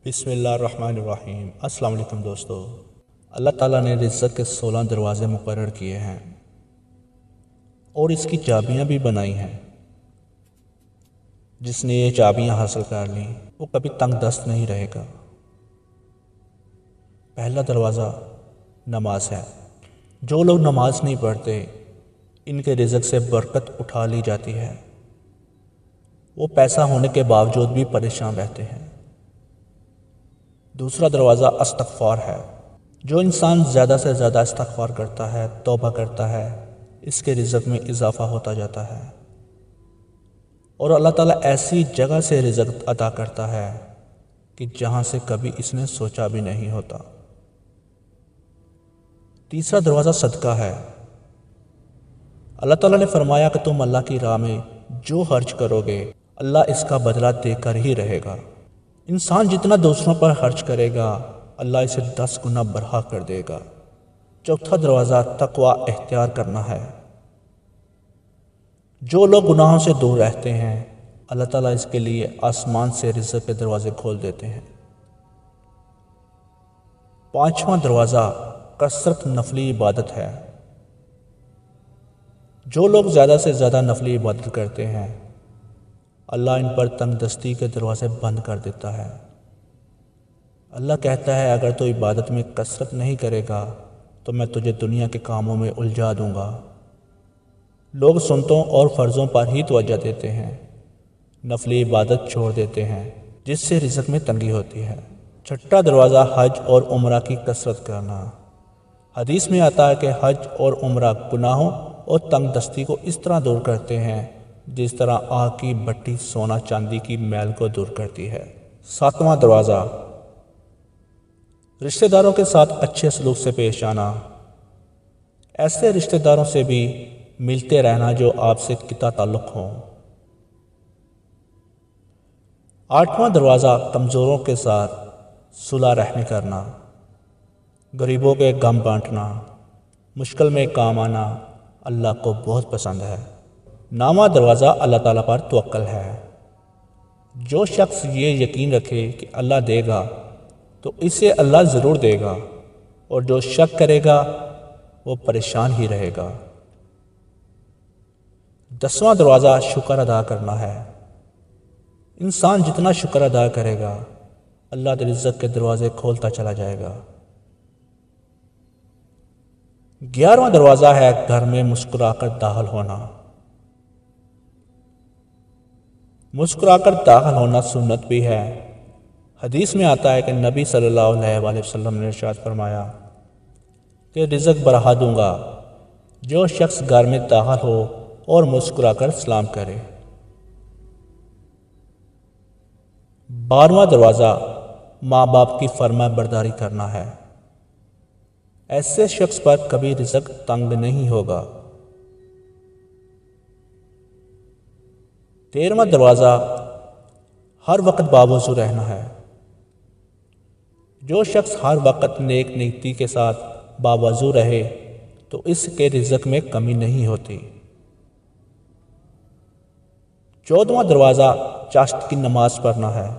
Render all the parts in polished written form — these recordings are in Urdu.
بسم اللہ الرحمن الرحیم۔ السلام علیکم دوستو۔ اللہ تعالیٰ نے رزق کے 16 دروازے مقرر کیے ہیں اور اس کی چابیاں بھی بنائی ہیں۔ جس نے یہ چابیاں حاصل کر لیں وہ کبھی تنگ دست نہیں رہے گا۔ پہلا دروازہ نماز ہے۔ جو لوگ نماز نہیں پڑھتے ان کے رزق سے برکت اٹھا لی جاتی ہے۔ وہ پیسہ ہونے کے باوجود بھی پریشان رہتے ہیں۔ دوسرا دروازہ استغفار ہے۔ جو انسان زیادہ سے زیادہ استغفار کرتا ہے، توبہ کرتا ہے، اس کے رزق میں اضافہ ہوتا جاتا ہے اور اللہ تعالیٰ ایسی جگہ سے رزق عطا کرتا ہے کہ جہاں سے کبھی اس نے سوچا بھی نہیں ہوتا۔ تیسرا دروازہ صدقہ ہے۔ اللہ تعالیٰ نے فرمایا کہ تم اللہ کی راہ میں جو خرچ کرو گے اللہ اس کا بدلہ دے کر ہی رہے گا۔ انسان جتنا دوسروں پر خرچ کرے گا اللہ اسے 10 گنا بڑھا کر دے گا۔ چوتھا دروازہ تقوی اختیار کرنا ہے۔ جو لوگ گناہوں سے دور رہتے ہیں اللہ تعالیٰ اس کے لیے آسمان سے رزق کے دروازے کھول دیتے ہیں۔ پانچواں دروازہ کثرت نفلی عبادت ہے۔ جو لوگ زیادہ سے زیادہ نفلی عبادت کرتے ہیں اللہ ان پر تنگ دستی کے دروازے بند کر دیتا ہے۔ اللہ کہتا ہے اگر تو عبادت میں کثرت نہیں کرے گا تو میں تجھے دنیا کے کاموں میں الجھا دوں گا۔ لوگ سنتوں اور فرضوں پر ہی توجہ دیتے ہیں، نفلی عبادت چھوڑ دیتے ہیں جس سے رزق میں تنگی ہوتی ہے۔ چھٹا دروازہ حج اور عمرہ کی کثرت کرنا۔ حدیث میں آتا ہے کہ حج اور عمرہ گناہوں اور تنگ دستی کو اس طرح دور کرتے ہیں جس طرح آگ کی بھٹی سونا چاندی کی میل کو دور کرتی ہے۔ ساتواں دروازہ رشتہ داروں کے ساتھ اچھے سلوک سے پیش آنا۔ ایسے رشتہ داروں سے بھی ملتے رہنا جو آپ سے قطع تعلق ہوں۔ آٹھواں دروازہ کمزوروں کے ساتھ صلح رحمی کرنا، غریبوں کے غم بانٹنا، مشکل میں کام آنا اللہ کو بہت پسند ہے۔ نواں دروازہ اللہ تعالیٰ پر توکل ہے۔ جو شخص یہ یقین رکھے کہ اللہ دے گا تو اسے اللہ ضرور دے گا اور جو شک کرے گا وہ پریشان ہی رہے گا۔ 10واں دروازہ شکر ادا کرنا ہے۔ انسان جتنا شکر ادا کرے گا اللہ رزق کے دروازے کھولتا چلا جائے گا۔ 11واں دروازہ ہے گھر میں مسکرا کر داخل ہونا۔ مسکرا کر داخل ہونا سنت بھی ہے۔ حدیث میں آتا ہے کہ نبی صلی اللہ علیہ وآلہ وسلم نے ارشاد فرمایا کہ رزق بڑھا دوں گا جو شخص گھر میں داخل ہو اور مسکرا کر سلام کرے۔ 12واں دروازہ ماں باپ کی فرما برداری کرنا ہے۔ ایسے شخص پر کبھی رزق تنگ نہیں ہوگا۔ 13واں دروازہ ہر وقت باوضو رہنا ہے۔ جو شخص ہر وقت نیک نیتی کے ساتھ باوضو رہے تو اس کے رزق میں کمی نہیں ہوتی۔ 14واں دروازہ چاشت کی نماز پڑھنا ہے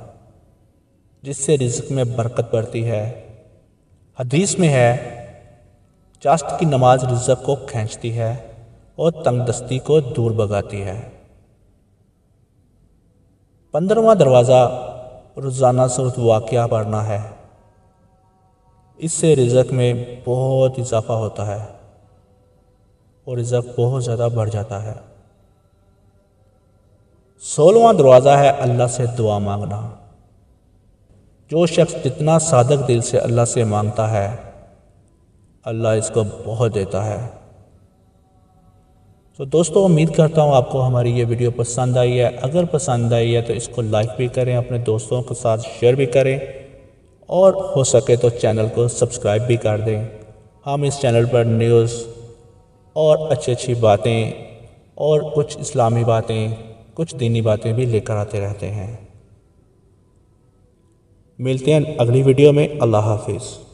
جس سے رزق میں برکت بڑھتی ہے۔ حدیث میں ہے چاشت کی نماز رزق کو کھینچتی ہے اور تنگ دستی کو دور بھگاتی ہے۔ 15واں دروازہ روزانہ سورۃ واقعہ پڑھنا ہے۔ اس سے رزق میں بہت اضافہ ہوتا ہے اور رزق بہت زیادہ بڑھ جاتا ہے۔ 16واں دروازہ ہے اللہ سے دعا مانگنا۔ جو شخص جتنا صادق دل سے اللہ سے مانگتا ہے اللہ اس کو بہت دیتا ہے۔ تو دوستو امید کرتا ہوں آپ کو ہماری یہ ویڈیو پسند آئی ہے۔ اگر پسند آئی ہے تو اس کو لائک بھی کریں، اپنے دوستوں کے ساتھ شیئر بھی کریں اور ہو سکے تو چینل کو سبسکرائب بھی کر دیں۔ ہم اس چینل پر نیوز اور اچھی باتیں اور کچھ اسلامی باتیں، کچھ دینی باتیں بھی لے کر آتے رہتے ہیں۔ ملتے ہیں اگلی ویڈیو میں۔ اللہ حافظ۔